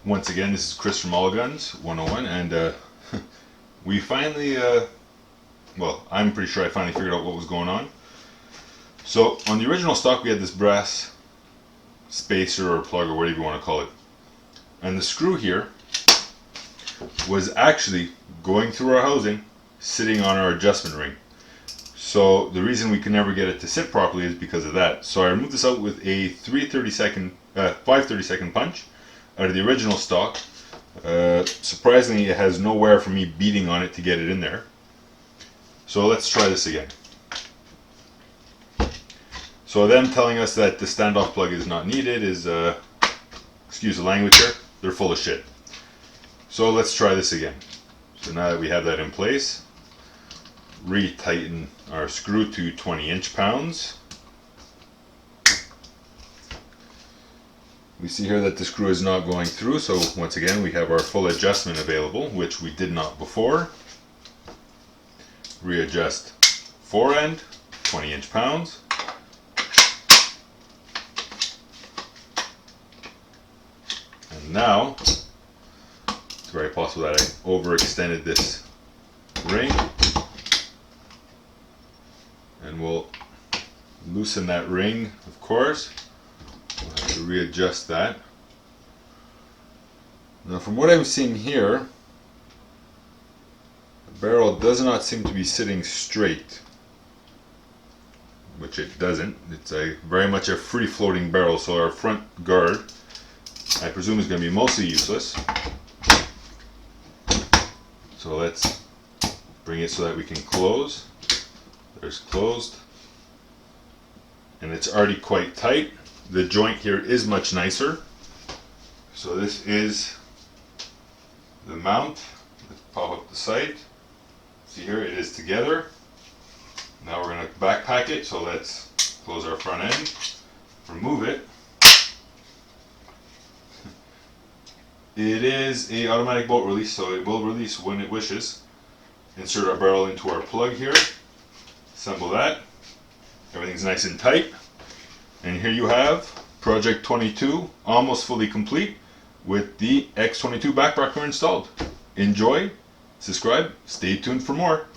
Once again, this is Chris from All Guns 101, and we finally, well, I'm pretty sure I finally figured out what was going on. So on the original stock we had this brass spacer or plug or whatever you want to call it, and the screw here was actually going through our housing, sitting on our adjustment ring. So the reason we could never get it to sit properly is because of that. So I removed this out with a 5/32 punch out of the original stock. Surprisingly, it has no wear from me beating on it to get it in there. So let's try this again. So them telling us that the standoff plug is not needed is, excuse the language here, they're full of shit. So let's try this again. So now that we have that in place, retighten our screw to 20 inch-pounds. We see here that the screw is not going through, so once again we have our full adjustment available, which we did not before. Readjust fore end, 20 inch-pounds. And now, it's very possible that I overextended this ring, and we'll loosen that ring, of course. We'll have to readjust that. Now from what I'm seeing here, the barrel does not seem to be sitting straight, which it doesn't. It's very much a free-floating barrel, so our front guard, I presume, is going to be mostly useless. So let's bring it so that we can close. There's closed. And it's already quite tight. The joint here is much nicer. So this is the mount. Let's pop up the sight. See here, it is together. Now we're going to backpack it, so let's close our front end, remove it. It is a automatic bolt release, so it will release when it wishes. Insert our barrel into our plug here, assemble that. Everything's nice and tight. And here you have Project 22 almost fully complete with the X22 backpacker installed. Enjoy, subscribe, stay tuned for more.